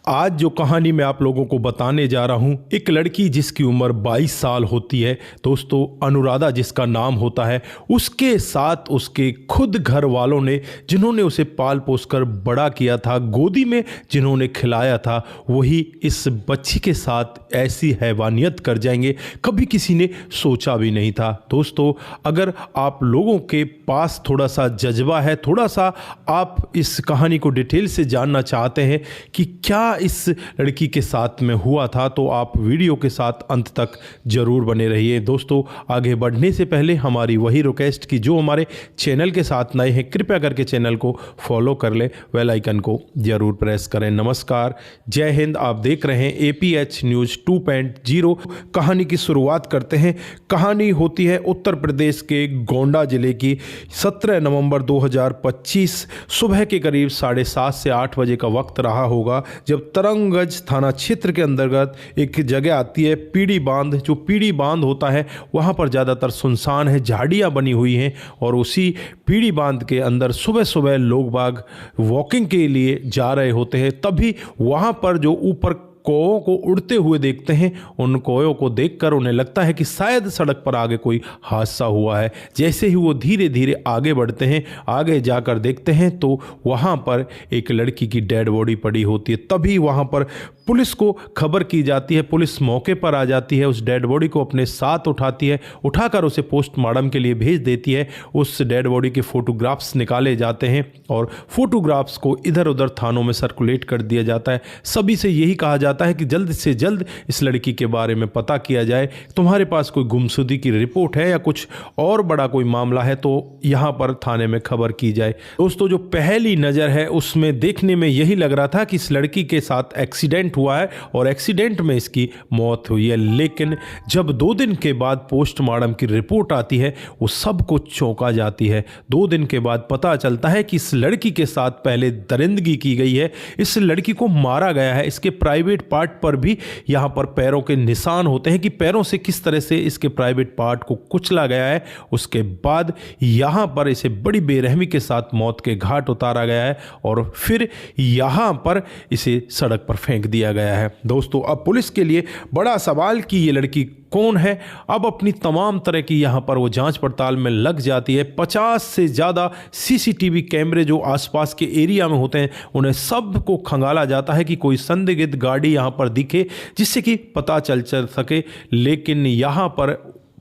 आज जो कहानी मैं आप लोगों को बताने जा रहा हूँ, एक लड़की जिसकी उम्र 22 साल होती है दोस्तों, अनुराधा जिसका नाम होता है, उसके साथ उसके खुद घर वालों ने जिन्होंने उसे पाल पोस कर बड़ा किया था, गोदी में जिन्होंने खिलाया था, वही इस बच्ची के साथ ऐसी हैवानियत कर जाएंगे, कभी किसी ने सोचा भी नहीं था। दोस्तों, अगर आप लोगों के पास थोड़ा सा जज्बा है, थोड़ा सा आप इस कहानी को डिटेल से जानना चाहते हैं कि क्या इस लड़की के साथ में हुआ था, तो आप वीडियो के साथ अंत तक जरूर बने रहिए। दोस्तों, आगे बढ़ने से पहले हमारी वही रिक्वेस्ट कि जो हमारे चैनल के साथ नए हैं, कृपया करके चैनल को फॉलो कर लें, बेल आइकन को जरूर प्रेस करें। नमस्कार, जय हिंद। आप देख रहे हैं APH न्यूज़ 2.0। कहानी की शुरुआत करते हैं। कहानी होती है उत्तर प्रदेश के गोंडा जिले की। 17 नवंबर 2025 सुबह के करीब 7:30 से 8 बजे का वक्त रहा होगा, जब तरंगगंज थाना क्षेत्र के अंतर्गत एक जगह आती है पीड़ी बांध। जो पीड़ी बांध होता है वहाँ पर ज़्यादातर सुनसान है, झाड़ियाँ बनी हुई हैं, और उसी पीड़ी बांध के अंदर सुबह सुबह लोग बाग वॉकिंग के लिए जा रहे होते हैं। तभी वहाँ पर जो ऊपर कौओं को उड़ते हुए देखते हैं, उन कौओं को देखकर उन्हें लगता है कि शायद सड़क पर आगे कोई हादसा हुआ है। जैसे ही वो धीरे धीरे आगे बढ़ते हैं, आगे जाकर देखते हैं तो वहाँ पर एक लड़की की डेड बॉडी पड़ी होती है। तभी वहाँ पर पुलिस को खबर की जाती है। पुलिस मौके पर आ जाती है, उस डेड बॉडी को अपने साथ उठाती है, उठाकर उसे पोस्टमार्टम के लिए भेज देती है। उस डेड बॉडी के फोटोग्राफ्स निकाले जाते हैं और फोटोग्राफ्स को इधर उधर थानों में सर्कुलेट कर दिया जाता है। सभी से यही कहा जाता है कि जल्द से जल्द इस लड़की के बारे में पता किया जाए। तुम्हारे पास कोई गुमशुदगी की रिपोर्ट है या कुछ और बड़ा कोई मामला है तो यहाँ पर थाने में खबर की जाए। दोस्तों, जो पहली नज़र है उसमें देखने में यही लग रहा था कि इस लड़की के साथ एक्सीडेंट हुआ है और एक्सीडेंट में इसकी मौत हुई है। लेकिन जब 2 दिन के बाद पोस्टमार्टम की रिपोर्ट आती है, वो सबको चौंका जाती है। 2 दिन के बाद पता चलता है कि इस लड़की के साथ पहले दरिंदगी की गई है, इस लड़की को मारा गया है। इसके प्राइवेट पार्ट पर भी यहाँ पर पैरों के निशान होते हैं कि पैरों से किस तरह से इसके प्राइवेट पार्ट को कुचला गया है। उसके बाद यहाँ पर इसे बड़ी बेरहमी के साथ मौत के घाट उतारा गया है और फिर यहाँ पर इसे सड़क पर फेंक दिया गया है। दोस्तों, अब पुलिस के लिए बड़ा सवाल कि ये लड़की कौन है। अब अपनी तमाम तरह की यहाँ पर वो जांच पड़ताल में लग जाती है। 50 से ज़्यादा CCTV कैमरे जो आसपास के एरिया में होते हैं, उन्हें सबको खंगाला जाता है कि कोई संदिग्ध गाड़ी यहाँ पर दिखे जिससे कि पता चल सके। लेकिन यहाँ पर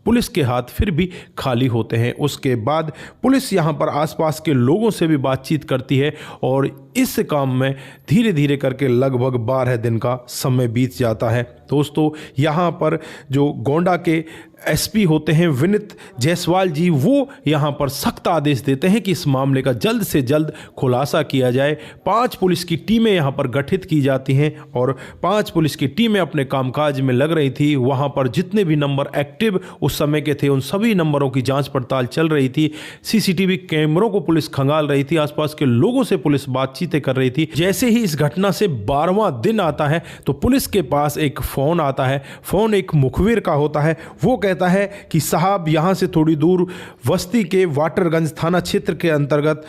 पुलिस के हाथ फिर भी खाली होते हैं। उसके बाद पुलिस यहाँ पर आसपास के लोगों से भी बातचीत करती है और इस काम में धीरे धीरे करके लगभग 12 दिन का समय बीत जाता है। दोस्तों, यहाँ पर जो गोंडा के SP होते हैं विनीत जायसवाल जी, वो यहाँ पर सख्त आदेश देते हैं कि इस मामले का जल्द से जल्द खुलासा किया जाए। 5 पुलिस की टीमें यहाँ पर गठित की जाती हैं और 5 पुलिस की टीमें अपने कामकाज में लग रही थी। वहाँ पर जितने भी नंबर एक्टिव उस समय के थे, उन सभी नंबरों की जांच पड़ताल चल रही थी। CCTV कैमरों को पुलिस खंगाल रही थी, आसपास के लोगों से पुलिस बातचीतें कर रही थी। जैसे ही इस घटना से 12वां दिन आता है तो पुलिस के पास एक फ़ोन आता है। फ़ोन एक मुखबिर का होता है। वो कहता है कि साहब, यहाँ से थोड़ी दूर बस्ती के वाटरगंज थाना क्षेत्र के अंतर्गत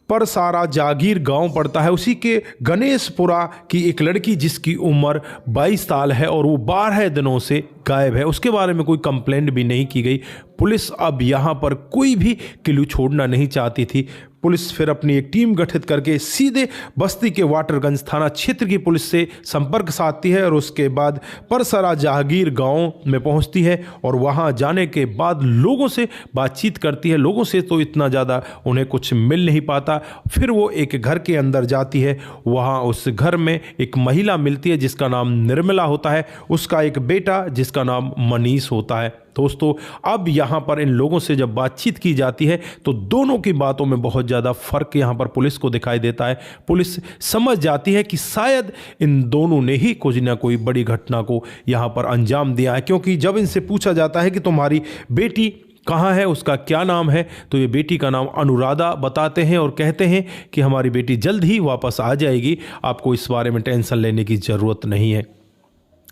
परसारा जागीर गांव पड़ता है, उसी के गणेशपुरा की एक लड़की जिसकी उम्र 22 साल है और वो 12 दिनों से गायब है। उसके बारे में कोई कंप्लेंट भी नहीं की गई। पुलिस अब यहाँ पर कोई भी क्लू छोड़ना नहीं चाहती थी। पुलिस फिर अपनी एक टीम गठित करके सीधे बस्ती के वाटरगंज थाना क्षेत्र की पुलिस से संपर्क साधती है और उसके बाद परसरा जहांगीर गांव में पहुंचती है और वहां जाने के बाद लोगों से बातचीत करती है। लोगों से तो इतना ज़्यादा उन्हें कुछ मिल नहीं पाता। फिर वो एक घर के अंदर जाती है। वहां उस घर में एक महिला मिलती है जिसका नाम निर्मला होता है, उसका एक बेटा जिसका नाम मनीष होता है। दोस्तों, अब यहाँ पर इन लोगों से जब बातचीत की जाती है तो दोनों की बातों में बहुत ज़्यादा फ़र्क यहाँ पर पुलिस को दिखाई देता है। पुलिस समझ जाती है कि शायद इन दोनों ने ही कुछ ना कोई बड़ी घटना को यहाँ पर अंजाम दिया है, क्योंकि जब इनसे पूछा जाता है कि तुम्हारी बेटी कहाँ है, उसका क्या नाम है, तो ये बेटी का नाम अनुराधा बताते हैं और कहते हैं कि हमारी बेटी जल्द ही वापस आ जाएगी, आपको इस बारे में टेंशन लेने की ज़रूरत नहीं है।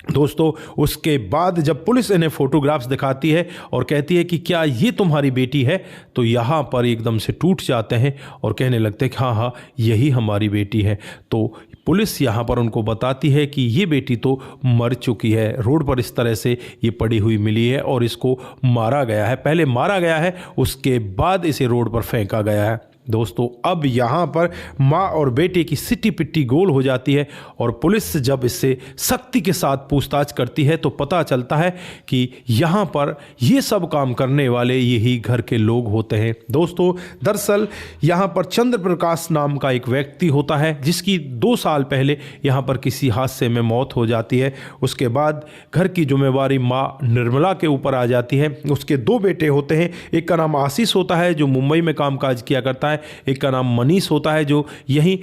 दोस्तों उसके बाद जब पुलिस इन्हें फोटोग्राफ्स दिखाती है और कहती है कि क्या ये तुम्हारी बेटी है, तो यहाँ पर एकदम से टूट जाते हैं और कहने लगते हैं कि हाँ हाँ यही हमारी बेटी है। तो पुलिस यहाँ पर उनको बताती है कि ये बेटी तो मर चुकी है, रोड पर इस तरह से ये पड़ी हुई मिली है और इसको मारा गया है, पहले मारा गया है उसके बाद इसे रोड पर फेंका गया है। दोस्तों अब यहाँ पर माँ और बेटे की सिट्टी पिट्टी गोल हो जाती है और पुलिस जब इससे सख्ती के साथ पूछताछ करती है तो पता चलता है कि यहाँ पर ये सब काम करने वाले यही घर के लोग होते हैं। दोस्तों दरअसल यहाँ पर चंद्र प्रकाश नाम का एक व्यक्ति होता है जिसकी 2 साल पहले यहाँ पर किसी हादसे में मौत हो जाती है। उसके बाद घर की जिम्मेवारी माँ निर्मला के ऊपर आ जाती है। उसके 2 बेटे होते हैं, एक का नाम आशीष होता है जो मुंबई में कामकाज किया करता है, एक का नाम मनीष होता है जो यहीं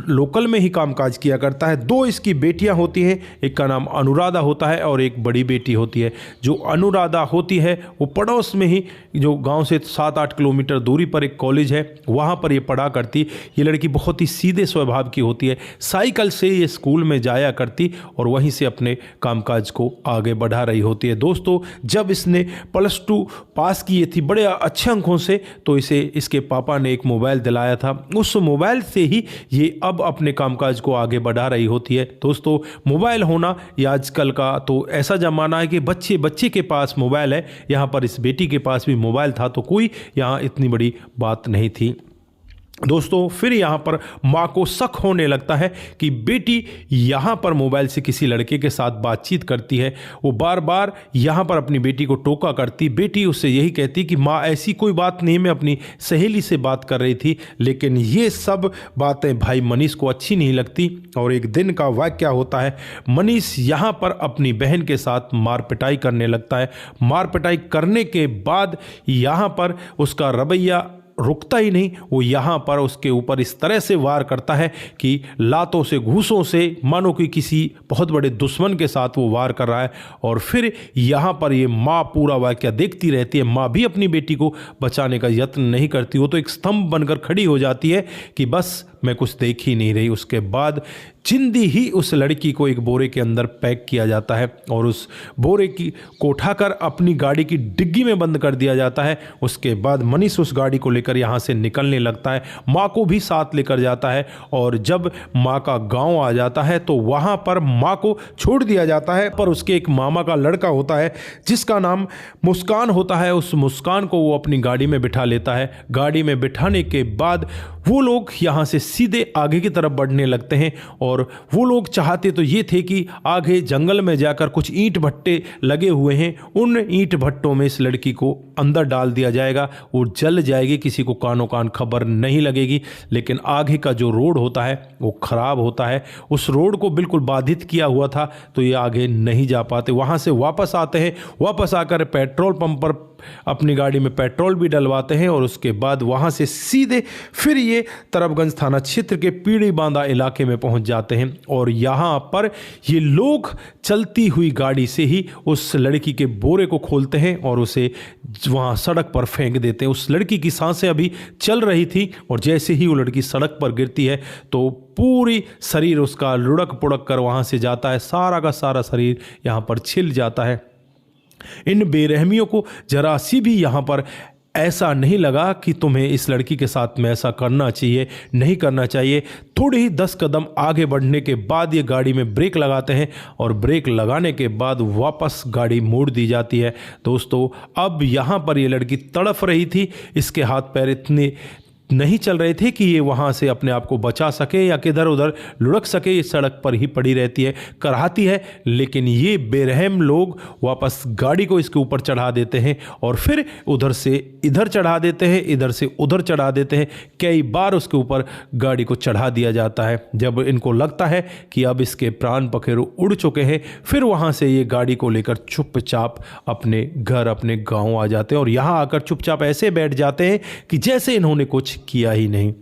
लोकल में ही कामकाज किया करता है। 2 इसकी बेटियां होती हैं, एक का नाम अनुराधा होता है और एक बड़ी बेटी होती है। जो अनुराधा होती है वो पड़ोस में ही जो गांव से 7-8 किलोमीटर दूरी पर एक कॉलेज है वहां पर ये पढ़ा करती। ये लड़की बहुत ही सीधे स्वभाव की होती है, साइकिल से ये स्कूल में जाया करती और वहीं से अपने कामकाज को आगे बढ़ा रही होती है। दोस्तों जब इसने +2 पास किए थी बड़े अच्छे अंकों से, तो इसे इसके पापा ने एक मोबाइल दिलाया था। उस मोबाइल से ही ये अब अपने कामकाज को आगे बढ़ा रही होती है। दोस्तों मोबाइल होना ये आजकल का तो ऐसा ज़माना है कि बच्चे बच्चे के पास मोबाइल है। यहाँ पर इस बेटी के पास भी मोबाइल था तो कोई यहाँ इतनी बड़ी बात नहीं थी। दोस्तों फिर यहाँ पर माँ को शक होने लगता है कि बेटी यहाँ पर मोबाइल से किसी लड़के के साथ बातचीत करती है। वो बार बार यहाँ पर अपनी बेटी को टोका करती। बेटी उससे यही कहती कि माँ ऐसी कोई बात नहीं, मैं अपनी सहेली से बात कर रही थी। लेकिन ये सब बातें भाई मनीष को अच्छी नहीं लगती और एक दिन का वाक़या होता है। मनीष यहाँ पर अपनी बहन के साथ मार पिटाई करने लगता है। मार पिटाई करने के बाद यहाँ पर उसका रवैया रुकता ही नहीं, वो यहाँ पर उसके ऊपर इस तरह से वार करता है कि लातों से घूंसों से मानो कि किसी बहुत बड़े दुश्मन के साथ वो वार कर रहा है। और फिर यहाँ पर ये माँ पूरा वाक़या देखती रहती है। माँ भी अपनी बेटी को बचाने का यत्न नहीं करती, वो तो एक स्तंभ बनकर खड़ी हो जाती है कि बस मैं कुछ देख ही नहीं रही। उसके बाद जिंदी ही उस लड़की को एक बोरे के अंदर पैक किया जाता है और उस बोरे को उठाकर अपनी गाड़ी की डिग्गी में बंद कर दिया जाता है। उसके बाद मनीष उस गाड़ी को लेकर यहाँ से निकलने लगता है, माँ को भी साथ लेकर जाता है और जब माँ का गांव आ जाता है तो वहाँ पर माँ को छोड़ दिया जाता है। पर उसके एक मामा का लड़का होता है जिसका नाम मुस्कान होता है। उस मुस्कान को वो अपनी गाड़ी में बिठा लेता है। गाड़ी में बिठाने के बाद वो लोग यहाँ से सीधे आगे की तरफ बढ़ने लगते हैं और वो लोग चाहते तो ये थे कि आगे जंगल में जाकर कुछ ईंट भट्टे लगे हुए हैं, उन ईंट भट्टों में इस लड़की को अंदर डाल दिया जाएगा, वो जल जाएगी, किसी को कानो कान खबर नहीं लगेगी। लेकिन आगे का जो रोड होता है वो ख़राब होता है, उस रोड को बिल्कुल बाधित किया हुआ था तो ये आगे नहीं जा पाते। वहाँ से वापस आते हैं, वापस आकर पेट्रोल पंप पर अपनी गाड़ी में पेट्रोल भी डलवाते हैं और उसके बाद वहाँ से सीधे फिर ये तरफगंज थाना क्षेत्र के पीड़ी बांधा इलाके में पहुँच जाते हैं और यहाँ पर ये लोग चलती हुई गाड़ी से ही उस लड़की के बोरे को खोलते हैं और उसे वहाँ सड़क पर फेंक देते हैं। उस लड़की की सांसें अभी चल रही थी और जैसे ही वो लड़की सड़क पर गिरती है तो पूरी शरीर उसका लुढ़क पुढ़क कर वहाँ से जाता है, सारा का सारा शरीर यहाँ पर छिल जाता है। इन बेरहमियों को जरा सी भी यहाँ पर ऐसा नहीं लगा कि तुम्हें इस लड़की के साथ में ऐसा करना चाहिए, नहीं करना चाहिए। थोड़े ही 10 कदम आगे बढ़ने के बाद ये गाड़ी में ब्रेक लगाते हैं और ब्रेक लगाने के बाद वापस गाड़ी मोड़ दी जाती है। दोस्तों अब यहाँ पर ये लड़की तड़फ रही थी, इसके हाथ पैर इतने नहीं चल रहे थे कि ये वहाँ से अपने आप को बचा सके या किधर उधर लुढ़क सके। ये सड़क पर ही पड़ी रहती है, कराहती है, लेकिन ये बेरहम लोग वापस गाड़ी को इसके ऊपर चढ़ा देते हैं और फिर उधर से इधर चढ़ा देते हैं, इधर से उधर चढ़ा देते हैं। कई बार उसके ऊपर गाड़ी को चढ़ा दिया जाता है। जब इनको लगता है कि अब इसके प्राण पखेरु उड़ चुके हैं, फिर वहाँ से ये गाड़ी को लेकर चुपचाप अपने घर, अपने गाँव आ जाते हैं और यहाँ आकर चुपचाप ऐसे बैठ जाते हैं कि जैसे इन्होंने कुछ किया ही नहीं।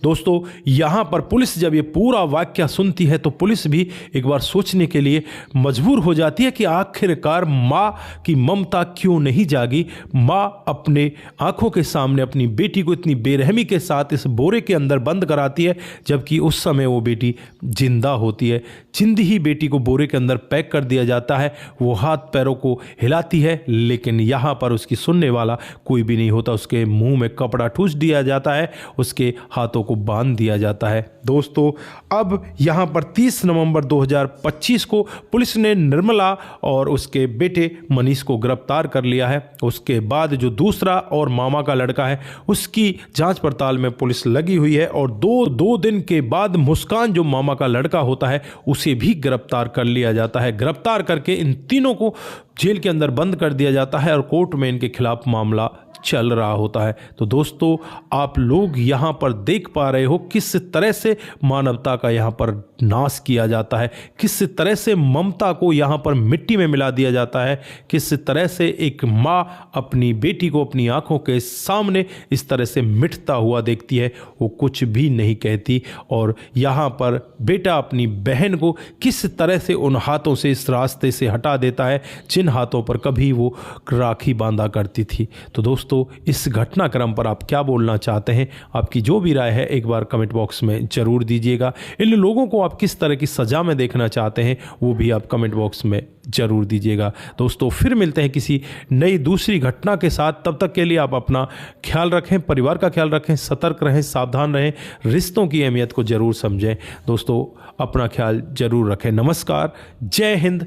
दोस्तों यहाँ पर पुलिस जब ये पूरा वाक्य सुनती है तो पुलिस भी एक बार सोचने के लिए मजबूर हो जाती है कि आखिरकार माँ की ममता क्यों नहीं जागी। माँ अपने आंखों के सामने अपनी बेटी को इतनी बेरहमी के साथ इस बोरे के अंदर बंद कराती है, जबकि उस समय वो बेटी जिंदा होती है। जिंदी ही बेटी को बोरे के अंदर पैक कर दिया जाता है। वो हाथ पैरों को हिलाती है, लेकिन यहाँ पर उसकी सुनने वाला कोई भी नहीं होता। उसके मुंह में कपड़ा ठूस दिया जाता है, उसके हाथों को बांध दिया जाता है। दोस्तों अब यहाँ पर 30 नवंबर 2025 को पुलिस ने निर्मला और उसके बेटे मनीष को गिरफ्तार कर लिया है। उसके बाद जो दूसरा और मामा का लड़का है उसकी जांच पड़ताल में पुलिस लगी हुई है, और दो दिन के बाद मुस्कान जो मामा का लड़का होता है उसे भी गिरफ्तार कर लिया जाता है। गिरफ्तार करके इन तीनों को जेल के अंदर बंद कर दिया जाता है और कोर्ट में इनके खिलाफ मामला चल रहा होता है। तो दोस्तों आप लोग यहाँ पर देख पा रहे हो किस तरह से मानवता का यहाँ पर नाश किया जाता है, किस तरह से ममता को यहाँ पर मिट्टी में मिला दिया जाता है, किस तरह से एक माँ अपनी बेटी को अपनी आंखों के सामने इस तरह से मिटता हुआ देखती है, वो कुछ भी नहीं कहती। और यहाँ पर बेटा अपनी बहन को किस तरह से उन हाथों से इस रास्ते से हटा देता है जिन हाथों पर कभी वो राखी बांधा करती थी। तो दोस्तों इस घटनाक्रम पर आप क्या बोलना चाहते हैं? आपकी जो भी राय है एक बार कमेंट बॉक्स में जरूर दीजिएगा। इन लोगों को आप किस तरह की सजा में देखना चाहते हैं वो भी आप कमेंट बॉक्स में जरूर दीजिएगा। दोस्तों फिर मिलते हैं किसी नई दूसरी घटना के साथ। तब तक के लिए आप अपना ख्याल रखें, परिवार का ख्याल रखें, सतर्क रहें, सावधान रहें, रिश्तों की अहमियत को जरूर समझें। दोस्तों अपना ख्याल जरूर रखें। नमस्कार, जय हिंद,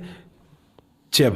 जय भारत।